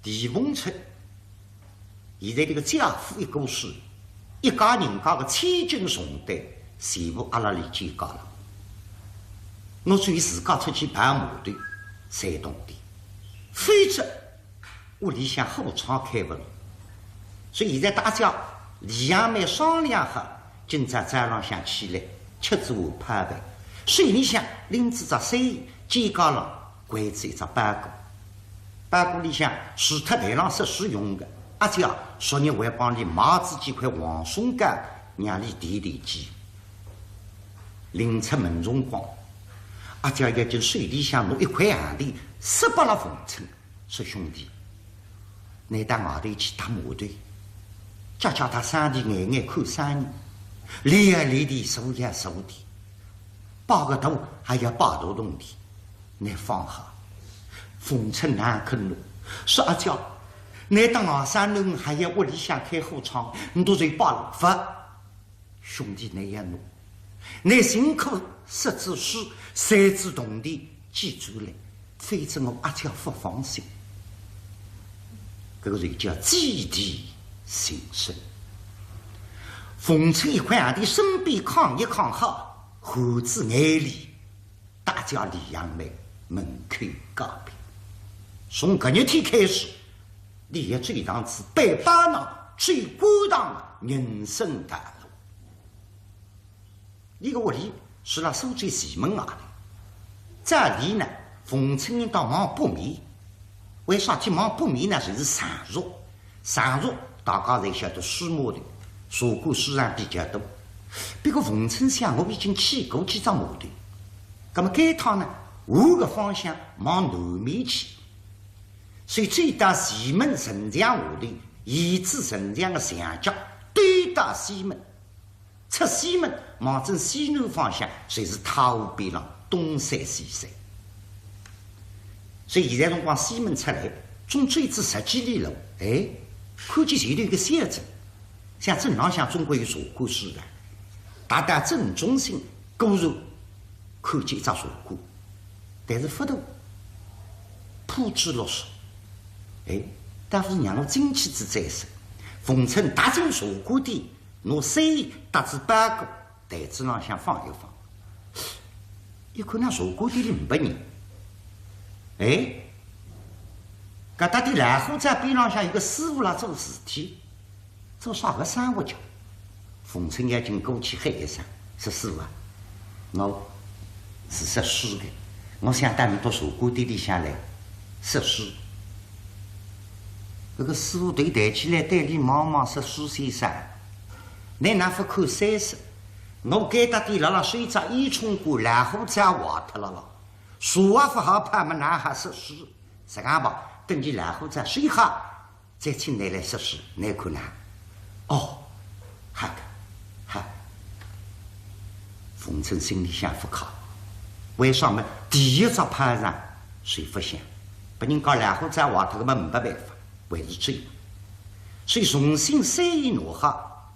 地凤村现在这个家父一过世，一家人家的千斤重担全部阿拉里肩高了。我所以自家出去办码头、山东的，否则屋里向货场开不了。所以现在大家李阳妹商量下，今朝早浪向起来吃足拍饭，水里向拎着只水，肩高上掼着一只板锅。板锅里向除脱台上设施用的，阿姐昨日还帮你买子几块黄松干，让你提提鸡。临出门辰光，阿姐要进水里向拿一块洋钿塞拨了冯春，说兄弟，你到外头去打码头，叫他三弟眼眼看生意，累啊累的，手呀手的，抱个头还要抱头动的，你放下。风尘难肯路，说阿娇，你到外山路还要屋里向开货场，你都在把路发，兄弟你也弄，你辛苦识字书，三字动地记住了，非则我阿娇不放心。这个人叫基地心生。风尘一块洋钿身边扛一扛好，胡子眼里，大家李阳妹门口告别。从搿日天开始，你也最上次北巴囊最孤单的人生大路。一个屋里是了守在前门外的，这里呢，逢春人到忙不眠。为啥体忙不眠呢？就是上热，上热大家侪晓得水码头，茶馆市场比较多。别个逢春乡我已经去过几张码头，那么这趟呢，换个方向往南面去。所以最到西门城墙下头，沿至城墙的墙角，对到西门，出西门往正西南方向，随是太湖边浪东山西山。所以现在辰光西门出来，总追至10几里路，哎，看见前头一个小镇，像镇浪向中国有茶馆市场，大大镇中心果然看见一只茶馆，但是不大，铺置落实。哎，但是让我进去之再生，逢春打进茶馆店，拿水搭至板锅，台子浪向放一放。一看那茶馆店里500人，哎，搿搭的蓝虎在边浪向有个师傅啦做事体，做啥个生活叫？逢春眼睛过去喊一声：“说师傅啊，我是识书的，我想带你到茶馆店里向来识书。”这个师傅头抬起来，对你忙忙说：“苏先生，你哪副看30？我该搭的辣水闸烟囱锅蓝虎子坏脱了咯，茶也不好拍么哪还说书？实讲吧，等你蓝虎子水好，再请你来说书，你看哪？哦，好的，好。冯春心里想不靠，为啥么第一只拍上谁不想？把人家蓝虎子坏脱个么没办法。为是这样，所以重新3一挪好，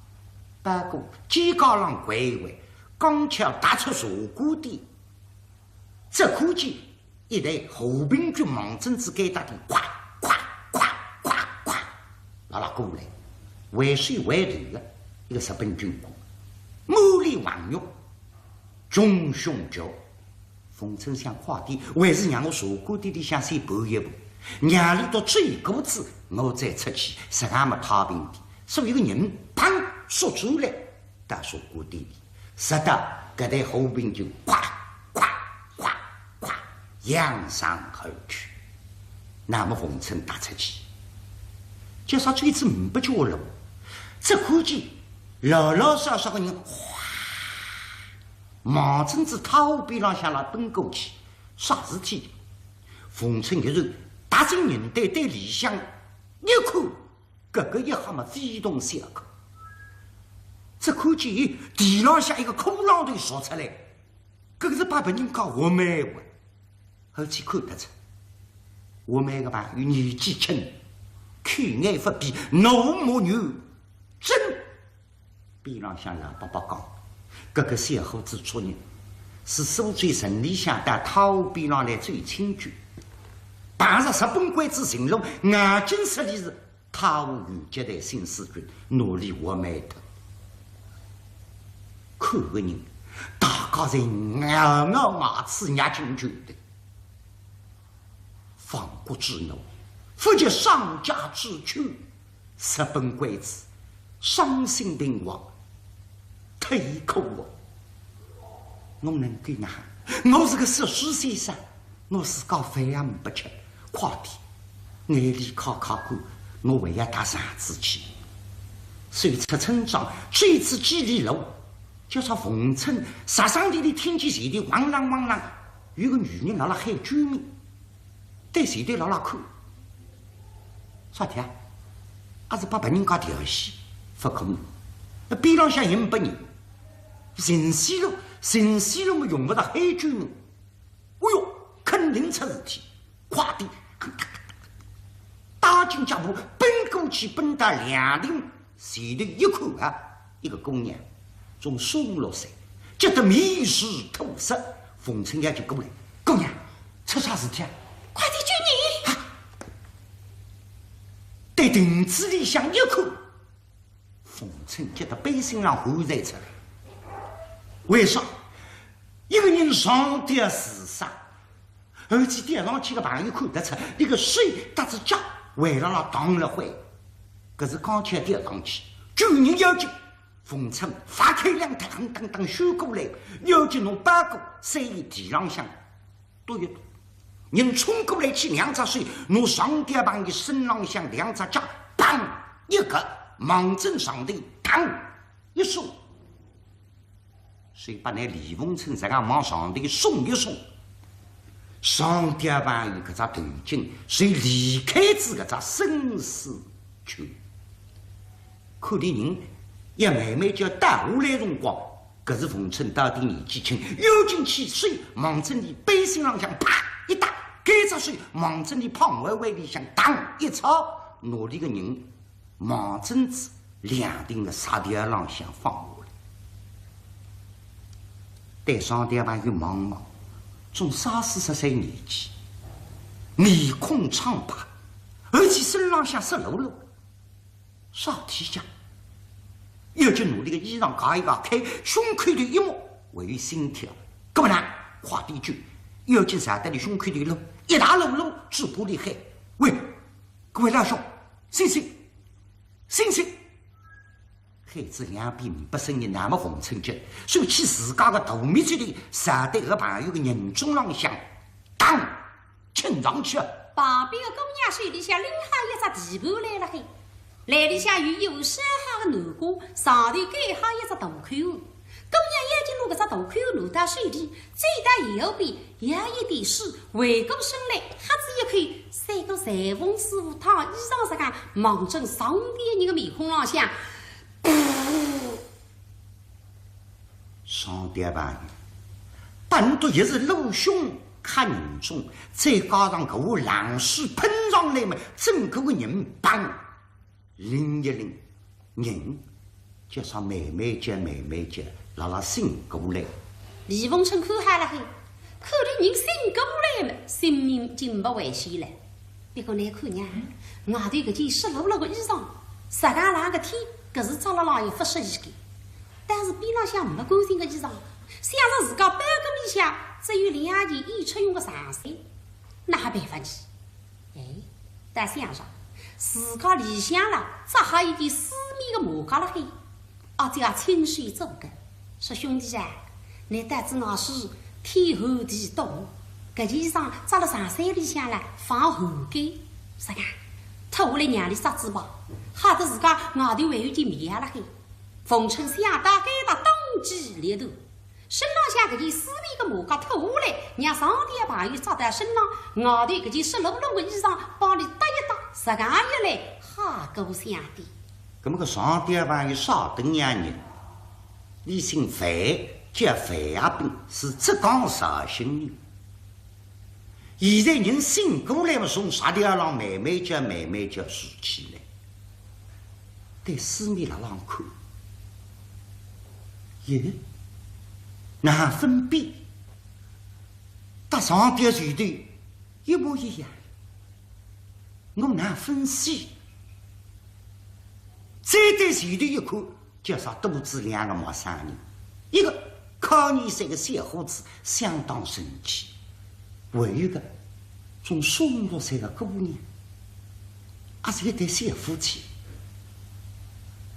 不过肩高浪拐一拐，刚巧打出茶馆店，这可见一队后兵军忙阵子给打的，咵咵咵咵咵，拉过来，为水为头的一个日本军官，猛力橫喐，中胸脚，冯春香快点，还是让我茶馆店里向先步一步。让你到追果子，我再出去，实俺们太平的。所以个人砰说出来，到茶馆店里，使得搿队后兵就咵咵咵咵扬上而去。那么冯春打出去，叫啥追子不叫路，这看见老老少少个人哗，忙阵子太湖边浪向拉奔过去，啥事体？冯春一人。大金人对理想一看，搿个一下么非同小可。只看见地浪向一个空浪头说出来，搿个是把别人讲活埋话，后期看得出，活埋个吧有年纪轻，口眼不闭，脑木牛真边浪向老伯伯讲，这个小伙子出人是苏州城里向的逃避上来最清楚，碰着日本鬼子行动，眼睛实力是他无预接的新四军努力我没得。看个人，大家在咬咬牙齿压进去的，亡国之怒，不及丧家之躯，日本鬼子伤心病亡，退哭我。我能给哪？我是个14岁生，我自家饭也不吃，快点，眼里靠看，我还要打上子去。随出村庄，追至几里路，叫上冯村，杀伤力的听见前头汪啷汪啷，有个女人辣喊救命，对前头辣看，啥的啊？还是把别人家调戏，不可能。那边浪向人不人，人死了么用不着喊救命。哎呦，肯定出事体，快点！大进脚步奔过去，奔到2岭前头一看啊，一个姑娘从松落山，急得面如土色。冯春阳就过来，姑娘，出啥事体啊？快点救你！对亭子里向一看，冯春急得背心上汗在出来。为啥？一个人上吊自杀，而且吊上去的朋友看得出，那个水搭子脚围绕了荡了回。可是刚才吊上去，救人要紧，冯春发开两趟当当修过来，要紧弄8个塞于地上向，躲一躲。人冲过来去2只水，弄上吊朋友身上向2只脚，砰一个猛震上头，当一松。谁把那李凤春这个往上头送一送，上吊朋友搿只途径，谁离开自搿只生死区？可怜人也慢慢就带下来辰光，搿是凤春到底年纪轻，游进去水，往这里背心上向啪一打，搿只水往这里胖歪歪里向当一抄，哪里个人往真子2顶的沙条浪向放下来。对上吊朋友望望，从30-40岁年纪，面孔苍白，而且身浪向湿漉漉。啥体讲？又就努力的衣裳嘎一嘎开，胸口头一摸，还有心跳。搿么呢？快点救！又就上得的胸口头漏，一大漏漏，嘴巴里喊：“喂，各位老兄，醒醒，醒醒！”孩子2边面不声音，那么冯春杰收起自家的大米嘴里，上得和朋友的人中浪向，当亲上去。旁边的姑娘手里向拎好一只地盘来了嘿，来里向有山好的南瓜，上头盖好一只大口碗。姑娘眼睛拿搿只大口碗拿到手里，再到右边舀一点水，回过身来，哈子一口，3个裁缝师傅烫衣裳上个望准上边人的面孔浪向。上吊朋友，本都也是露胸看人中，再加上搿碗冷水喷上来嘛，整个的人砰拎一拎，人叫上慢慢接，拉醒过来。李凤春看好了嘿，看到人醒过来了，性命就没危险了。别个来看呀，外头搿件湿漉漉的衣裳，石家朗个天。搿是张老郎有不适宜的，但是边浪向没干净的衣裳，想着自家半个里向只有2件衣出用的长衫，哪办法去？哎，但想着自家里向了只还有一件私密的马甲了嘿，这样清水做的。说兄弟啊，你胆子闹事，天寒地冻，搿件衣裳扎了长衫里向了放后盖，啥个？脱下来让你杀猪吧，吓得自家外头还有件棉了嘿。冯春想大概到冬季里头，身浪向搿件私密的马甲脱下来，让上帝朋友扎在身上，外头搿件湿漉漉的衣裳帮你搭一搭，实干一来哈够香的。搿么个上帝朋友少等2年，李姓范叫范亚斌，是浙江绍兴人。现在人醒过来嘛，从沙条浪慢慢叫竖起来，对四面辣浪看，耶，难分辨，搭上点前头一模一样，我难分析。再对前头一看，叫上肚子两个陌生人，一个靠23个小伙子相当神气，还有一个种16岁的姑娘，也是一对小夫妻，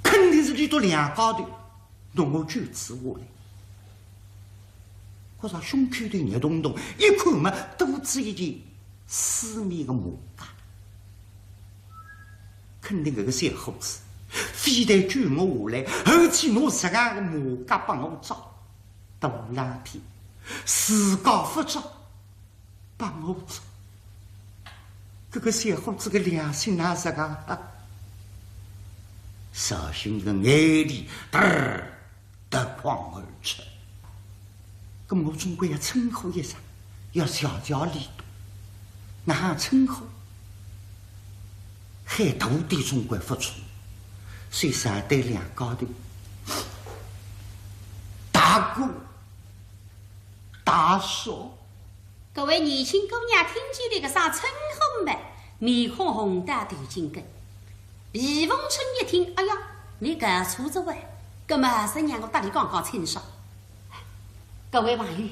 肯定是里头两高头弄我卷子下来。我说胸口头热咚咚，一看嘛，肚子一件丝面的马甲，肯定这个小伙子非得卷我下来，而且拿10个马甲帮我罩，大烂天，自告不着帮我罩。这个小伙子的良心哪是个？绍兴的眼里得眶而出。咁我总归要称呼一声，要小家里度，那称呼海徒弟总归不错，所以上对两高头大哥大嫂。各位年轻姑娘听见这个啥称呼没？面孔红得头巾根。皮凤春一听，哎呀，你搿错着喂，搿么是让我搭里刚刚清爽。各位朋友，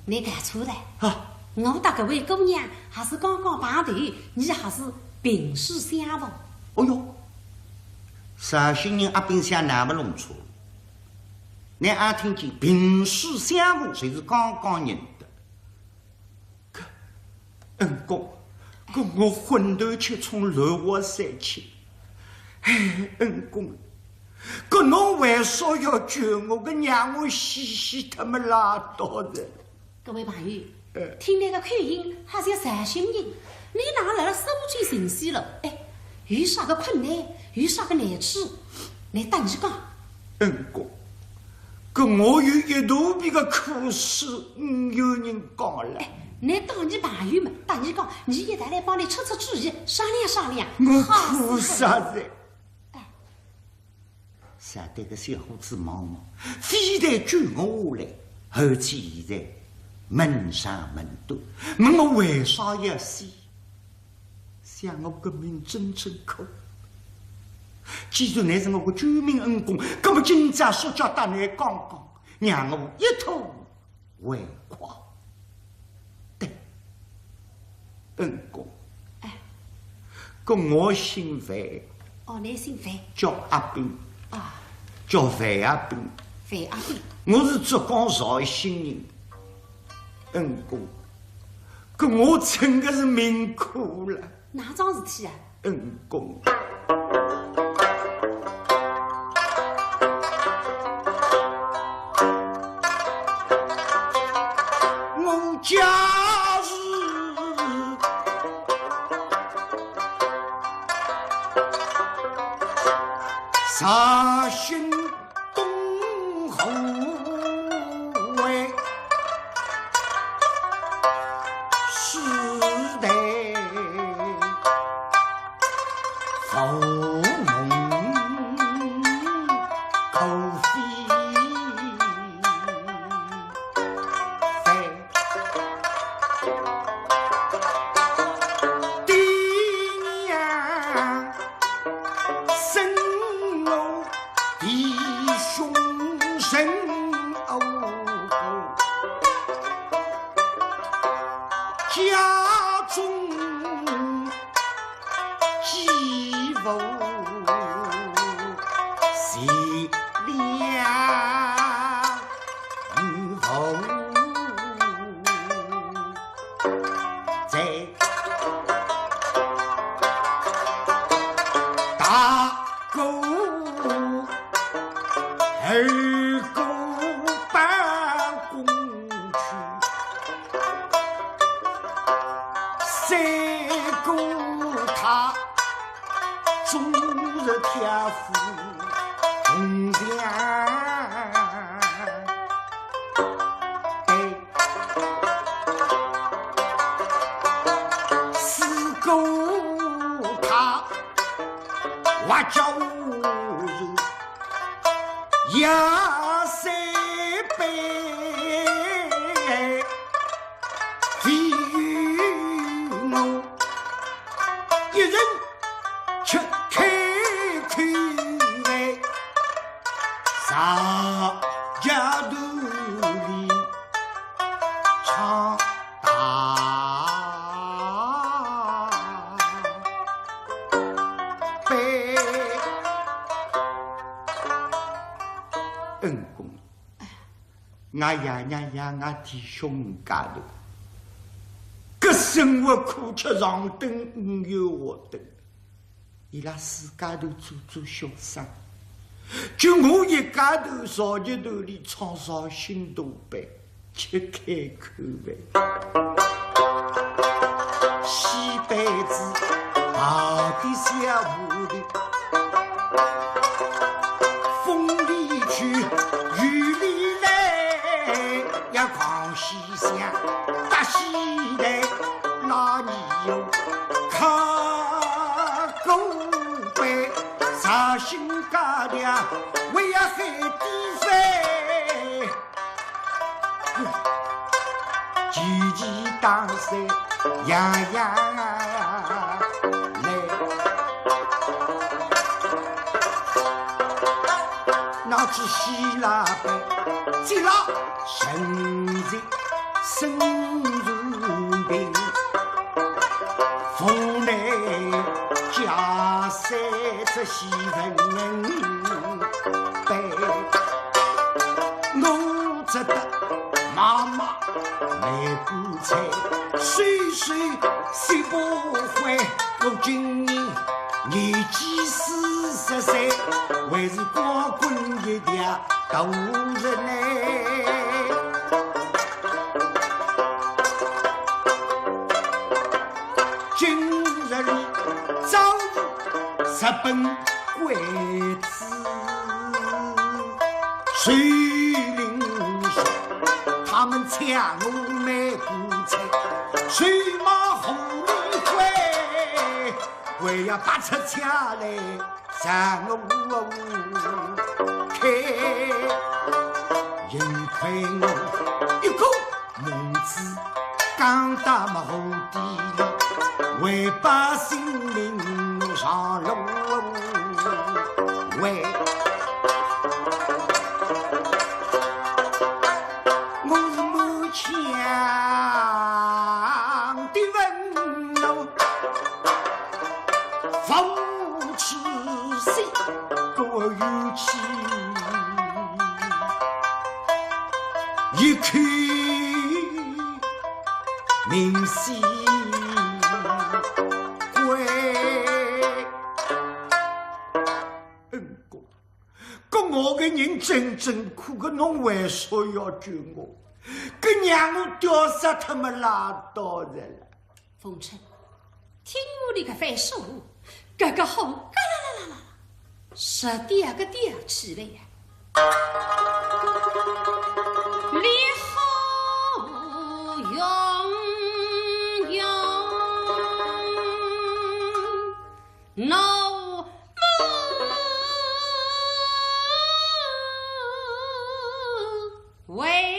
你搿错了啊！我搭搿位姑娘还是刚刚碰头，你还是萍水相逢。哦哟，绍兴人阿冰箱那么弄错，你也听见萍水相逢，谁是刚刚认得？恩公，搿我昏头吃从落花山去。哎，恩公，搿侬为啥要救我？搿让我死死他妈拉倒的！各位朋友，听那个口音还是绍兴人，你哪来了收据信息了？哎，有啥个困难，有啥个难处，你等着讲。恩公，搿我有一大笔的苦事，有人讲了。你当你朋友们，当你讲，你一带来帮你出主意，商量商量。我苦啥子？上对个小伙子忙忙，非得救我下来，而且现在门上门断，问我为啥要死？想我个命真苦。既然你是我个救命恩公，那么今朝所叫大你讲讲，让我一吐为快。对，恩公，搿我姓范。哦，你姓范？叫阿炳。啊，叫范阿炳。范阿炳，我是浙江绍兴人。恩公，搿我真的是命苦了。哪桩事体啊？恩公，我家是绍兴东后卫时代后梦口飞在爹娘生我弟兄生家中继父谁了与父在大沟二沟办公区，三沟他终日天赋同梁，对，四沟他我叫人。呀，三杯。俺爷娘呀，俺弟兄家头，搿生活苦吃上等五有活等，伊拉自家头做小生，就我一家头朝前头里创造新大班，吃开口饭，西班子大的小屋里，风里去，雨里来，要狂喜香，大喜来，那你有卡狗背，啥心家的为呀海底飞，叽叽当噻呀呀来，那只希腊杯，记牢神在深如冰，风来加塞这西人杯，我只得妈妈来补菜，岁岁谁不会？我今年年纪40岁，还是光棍一条大人嘞。今日里早已日本鬼子，水灵下他们抢我卖古菜，水马红里灰，为要拔出枪来杀我开，幸亏我一个母子刚到么后地里，为百姓命上路为。一口明心归，哥我个人真苦，个侬为啥要救我？搿让我吊死他们拉倒着了。风尘，听我的个番说，这个好，嘎啦啦啦啦，12个吊起来呀！立后永永no way。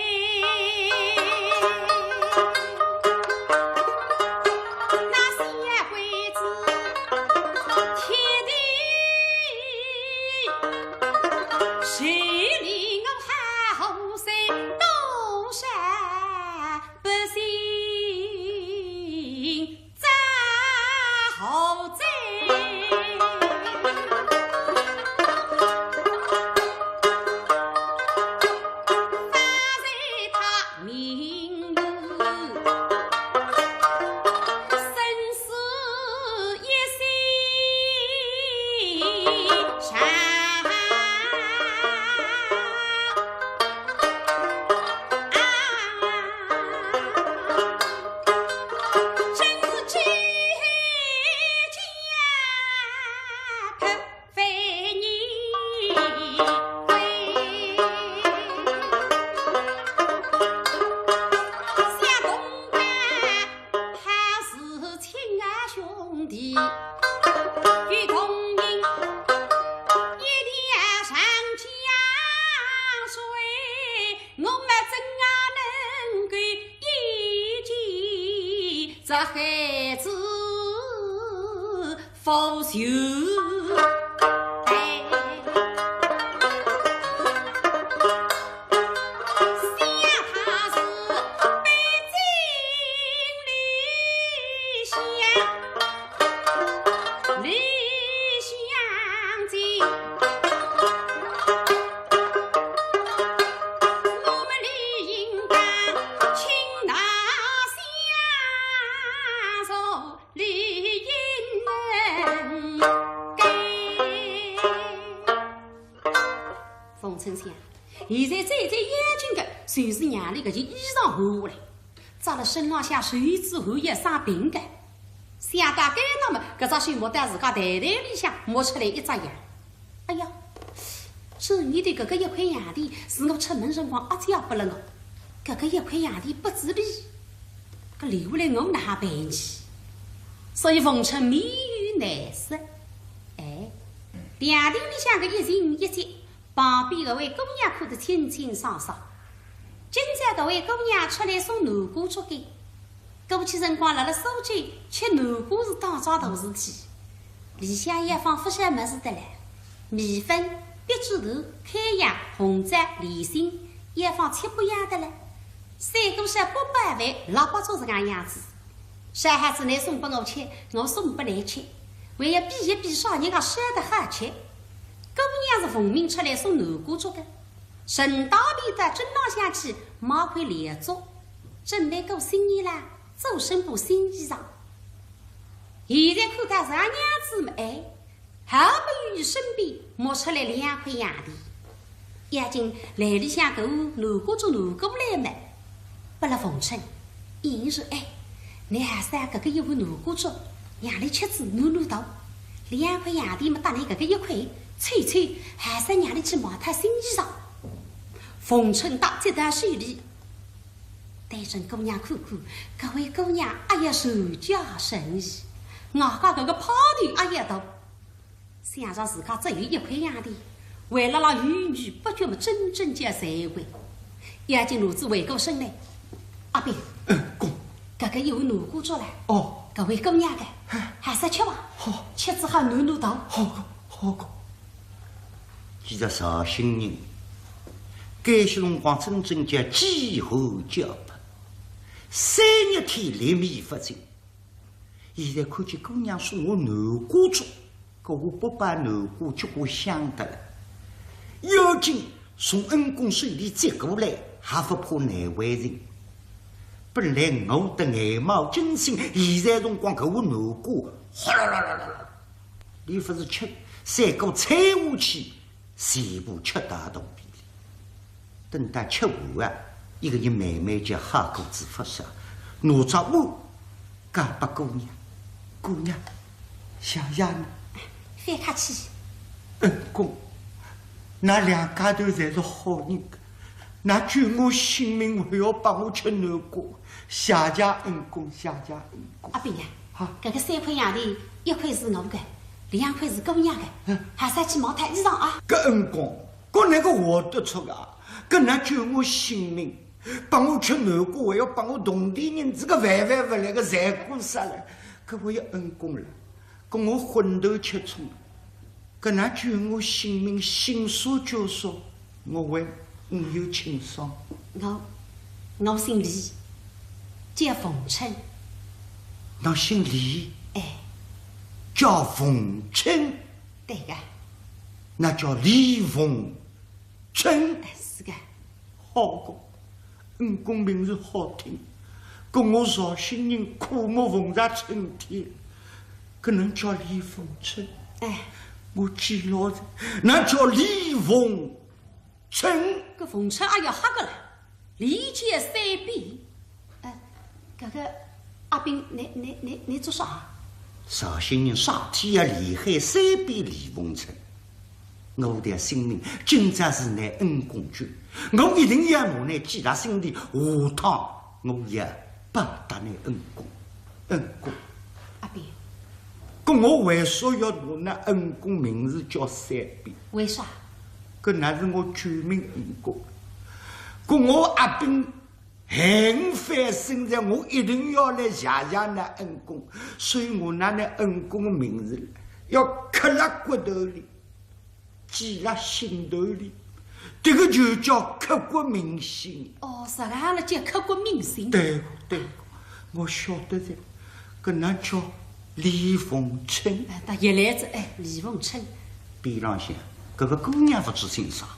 这孩子腐朽，我们离现在眼睛的全是娘的搿件衣裳换下来，扎了身浪向随之后一生病的。想大概那么搿只小牡丹自家袋袋里向摸出来一只羊。哎呀，这你的搿个一块洋钿是我出门辰光阿姐拨了我，搿个一块洋钿不值钿，搿留下来我哪办起？所以冯成面语难色。哎，凉亭里向个一人一姐，旁边搿位姑娘看得清清爽爽。今朝搿位姑娘出来送南瓜竹竿，过去辰光辣辣苏州吃南瓜是当桩大事体，里向也仿佛些么子的来，米粉、白猪头、开洋、红枣、梨心，也放7八样的了。3个些800饭，600桌这个样子。小孩子来送拨我吃，我送不来吃，为要比一比少人家舍得好吃。姑娘是奉命出来送南瓜竹的，顺道里的镇浪向去买块莲竹，准备过新年啦，做身部新衣裳。现在看到啥娘子们哎，毫不于身边摸出来2块洋钿，眼睛来里向购南瓜竹南瓜来买，拨了冯春，硬说哎。你还是搿个一碗南瓜粥，洋里吃子暖暖头，2块洋钿么打来搿个1块，吹吹还是让你去买套新衣裳。冯春到这段水里，对准姑娘看看，搿位姑娘哎呀手脚神异，外加搿个泡头哎呀大，想着自家只有1块洋钿，为了让玉女不觉么真正叫财会，眼睛如子回过身来，阿炳，公。搿个一碗南瓜粥来，哦，搿位姑娘的，还是吃伐？好，吃子好暖暖头。好个，好个。其实绍兴人，该些辰光真正叫饥寒交迫，3日天连绵不尽。现在看见姑娘送我南瓜粥，搿我不把南瓜结果想得了。妖精从恩公手里接过来，还不怕难为人。本来我的眼冒金星，现在辰光搿碗南瓜，哗啦啦啦啦啦，你不是吃3个菜下去，全部吃到肚皮里。等到吃完啊，一个人慢慢叫好果子发烧，拿着碗交拨姑娘，姑娘，小丫呢？别客气。恩公，那2家头侪是好人，那救我性命，还要帮我吃南瓜。谢谢恩公，谢谢恩公。阿炳啊，搿个3块洋钿，1块是我的，2块是姑娘的，还是去买套衣裳啊？搿恩公，搿哪个活得出啊？搿哪救我性命，帮我吃南瓜，还要帮我同地人这个饭饭不来个财过杀了，搿我有恩公了。搿我昏头吃葱，搿哪救我性命，心所就所，我为你有轻伤。我姓李。叫冯春，那姓李，哎，叫冯春，对个，那叫李冯春，是个，好个，恩公名字好听，跟我绍兴人苦木逢着春天，搿能叫李冯春，哎，我记牢着，那叫李冯春，搿冯春也要吓个了，李家3笔。搿个阿炳，你做啥？绍兴人上天也厉害，3笔李凤春。我的性命今朝是乃恩公救，我一定要拿你记在心里。下趟我也报答你恩公，恩公。阿炳，搿我为啥要拿那恩公名字叫3笔？为啥？搿乃是我救命恩公。搿我阿炳。恨翻身在，我一定要来谢谢那恩公，所以我拿那恩公的名字要刻在骨头里，记在心头里，这个就叫刻骨铭心。哦，啥个样了叫刻骨铭心？对，我晓得的，搿那叫李凤春。那一来子李凤春。边浪向搿个姑娘不知欣赏，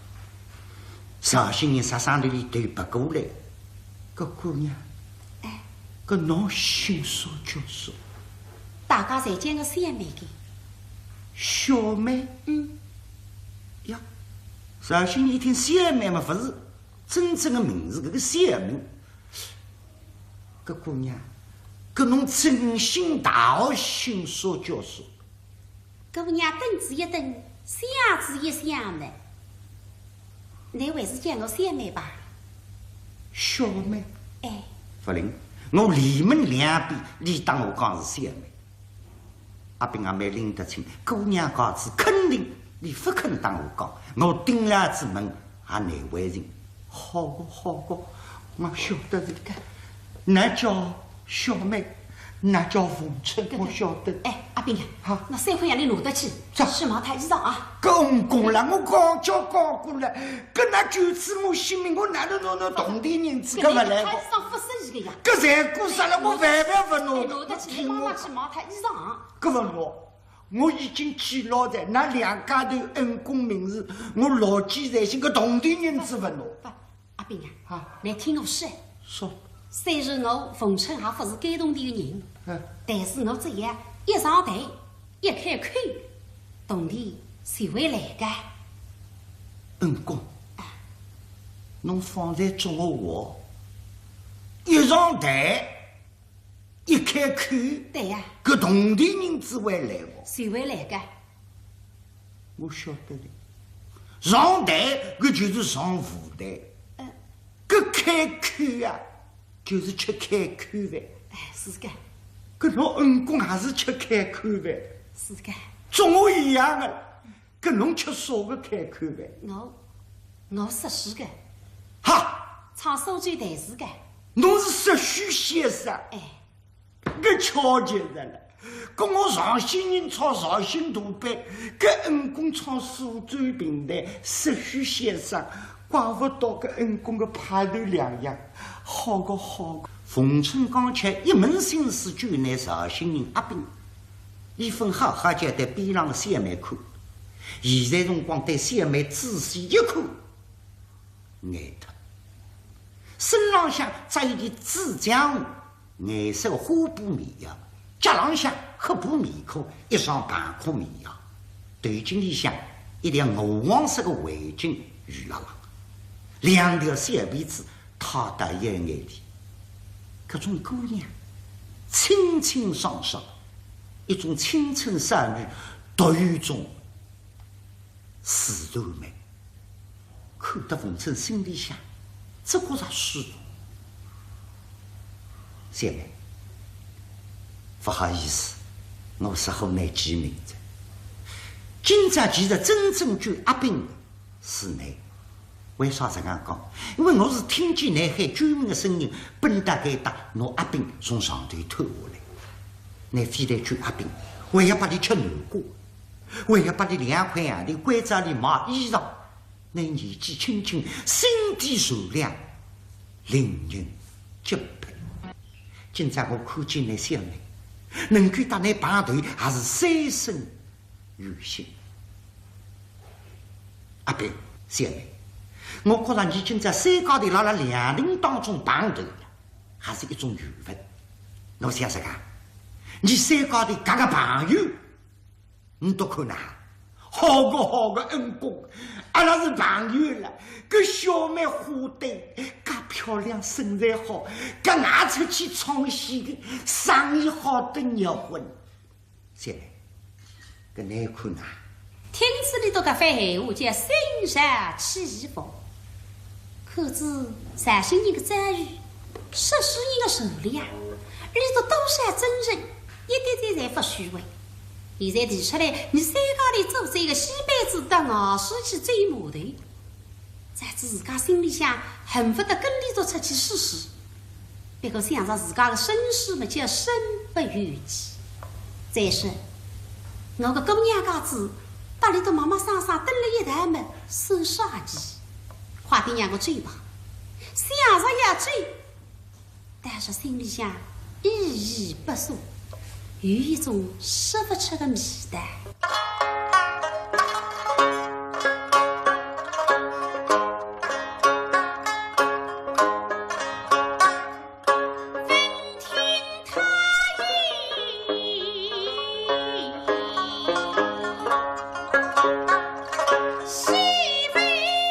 绍兴人杀伤力对不过来。搿姑娘，搿侬心所就所，大家侪见个小妹个，小妹，呀，绍兴人一听小妹嘛，不是真正的名字，这个小妹，搿姑娘，搿侬真心大心说教说。姑娘瞪子一瞪，想子一想的，你还是叫我小妹吧？小妹，哎，不灵，我里门两边理当我讲是小妹。阿炳也蛮拎得清，姑娘讲子肯定你不肯当我讲，我顶了子门也难为人。好个好个，我晓得是个，那叫小妹，那叫凤春，我晓得。哎，阿炳好，那3块洋钿拿得去，去毛太衣裳啊。公公了，我刚叫讲过了，搿那就此我性命，我哪能拿同地人子搿勿来太衣裳不适宜个呀。搿才过啥了？我万万不拿。拿得去，你帮我去毛太衣裳。搿勿拿。我已经记牢在那两家头恩公名字，我牢记在心。搿同地人子勿拿。不，阿炳啊，来听我说。说。虽然我冯春还不是该同地的人，但是我这样一上台，一开口，同地谁会来个？恩公，侬方才做我话，一上台，一开口，对呀，搿同地人只会来个。谁会来个？我晓得的，上台搿就是上舞台，搿开口啊，就是吃开口饭。哎，是个。搿侬恩公也是吃开口饭。是个。总我一样的，搿侬吃啥个开口饭？我识书个。哈，唱苏州台词个。侬是识书先生。哎，搿巧极了了。跟我绍兴人唱绍兴大班，搿恩公唱苏州评弹，识书先生，怪不到搿恩公个派头两样，好个好个。冯春刚吃一门心思就拿绍兴人阿炳，伊分哈哈叫对边上的小妹看，现在辰光对小妹仔细一看，爱脱，身浪向扎一点紫浆，颜色个花布面呀。脚浪向黑布面裤，一双盘裤面呀，头颈里向一条鹅黄色的围巾雨朗朗，两条小辫子套到腰眼里。搿种姑娘清清爽爽，一种青春少女独有种自然美，看得冯春心里向只觉着舒服。小妹。不好意思，我适合没记名字。今朝其实真正救阿炳的是你，为啥这样讲？因为我是听见南海救命的声音，奔达该打，拿阿炳从上头拖下来。你非得救阿炳，为要把你吃南瓜，为要把你2块洋钿关在里买衣裳。你年纪轻轻，心地善良，令人敬佩。今朝我看见你小妹。能够打你旁头，还是三生有幸。阿炳，小妹，我觉着你今在山高头辣2人当中碰头，还是一种缘分。我想啥个？你山高头搿个朋友，你都看哪？好个好个恩公，阿拉是朋友了。搿小妹花对，介漂亮，身材好，搿外出去创戏的，生意好得结婚。小妹，搿你看哪？听此里头搿番闲话叫心上起伏，可知绍兴人的遭遇，识书人的受力啊，里头多少真诚，一点点侪不虚伪。现在提出来，你山高里做这个西班子到熬水去追码头，才知自家心里想恨不得跟里头出去试试。别个想着自家的身世嘛，叫身不由己。再说，我个姑娘家子到里头忙忙桑桑蹲了一台么，手杀鸡，快点让我追吧。想着要追，但是心里想依依不舍。有一种说不出的味道。西北。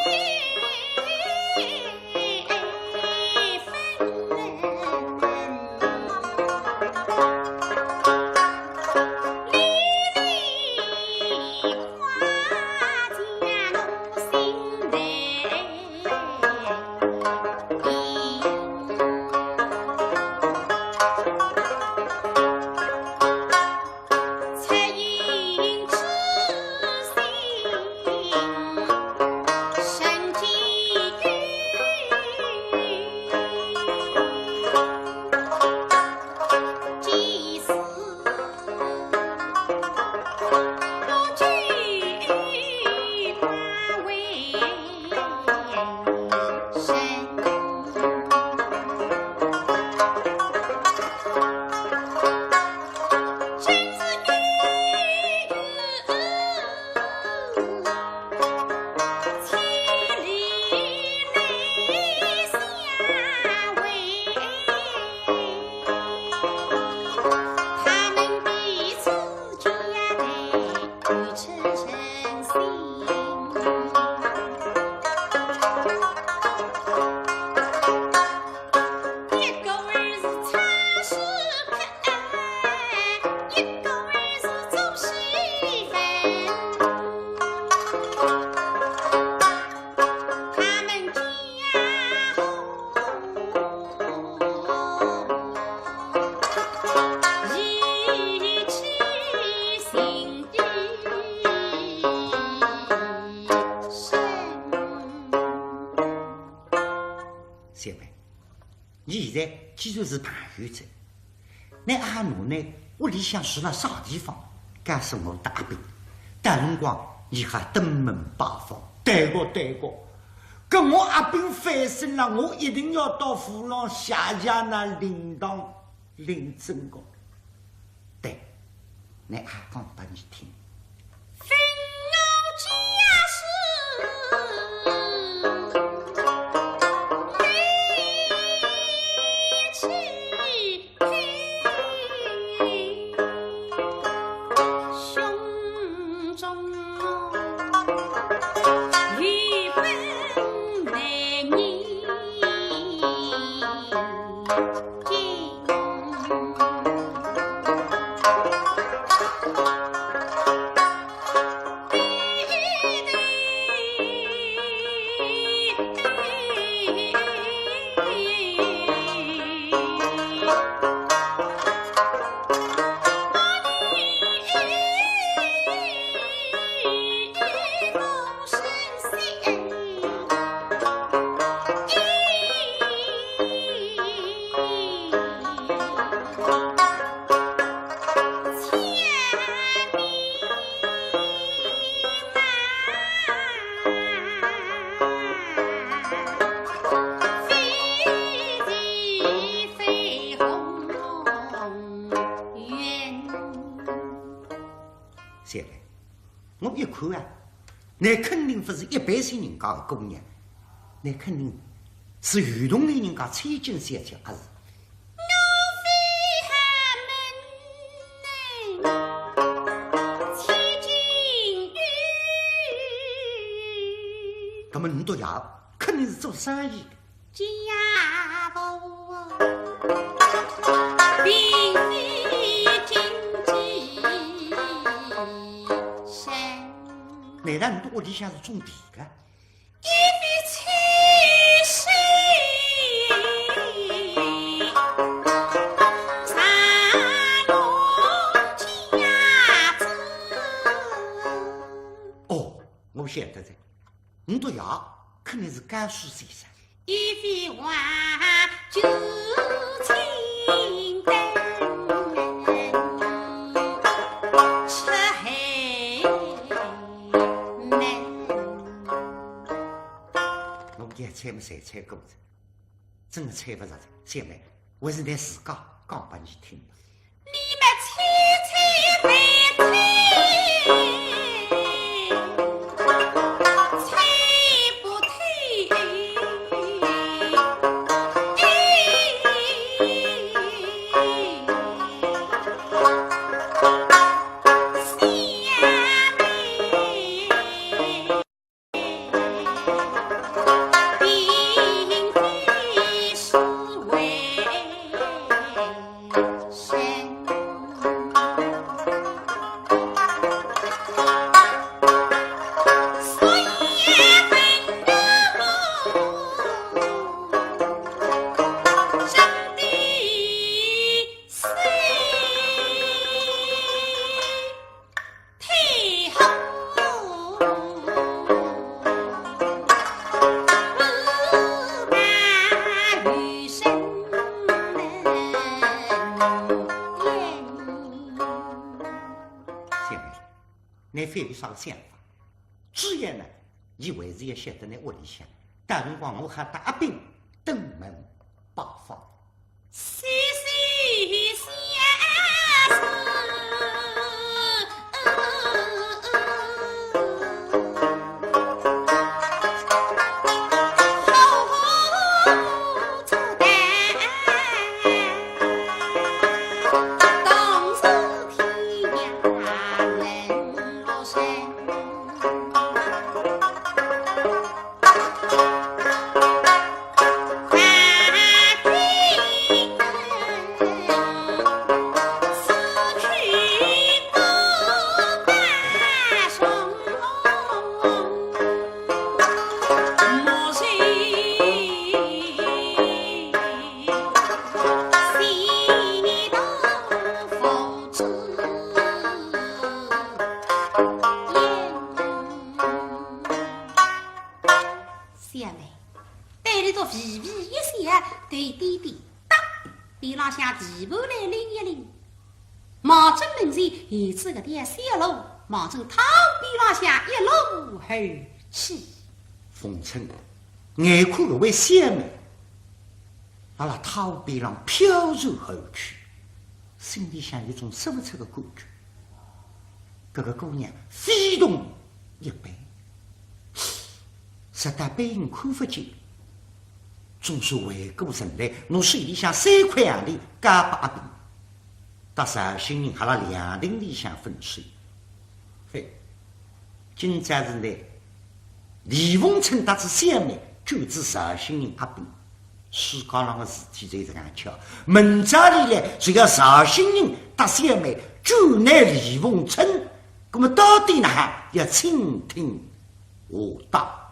你现在既然是盘旋者，那阿奴呢？屋里向住了啥地方？敢是我大兵，到辰光你还登门拜访。对个对个，跟我阿兵翻身了，我一定要到府上谢谢那领导领证个。对，那阿讲给你听。分我家事。我一看啊，那肯定不是一般性人家的姑娘，那肯定是遇动的人家千金小姐儿子。那么你都要肯定是做生意的。家父并非经济深，那让你屋里向是种地的，一笔七十三个家子。哦，我晓得的，你都要肯定是甘肃先生。一笔话就清灯，吃黑门。我也猜不猜猜过的，真的猜不着的。现在我是在自家讲给你听。你们猜猜没猜？你非有啥个想法？只要呢，以为是要晓得你屋里向，到辰光我还大兵登门拜访。细细相思。弟弟，当比拉下地盘来领一领。马正门前一次个点泄露，马正逃比拉下一路而去。冯成眼看个位姐妹，阿拉逃避浪飘然而去，心里向一种说不出的感觉。这个姑娘飞动一般，实在被人看不见。总是回过神来，侬手里向3块洋钿加把饼，搭绍兴人哈拉凉亭里向分水。嘿，今朝是呢，李凤春搭子姐妹就知绍兴人阿饼，世界上的事体就这样巧。门家里来，只要绍兴人搭姐妹，就拿李凤春，那么到底呢要倾听我答。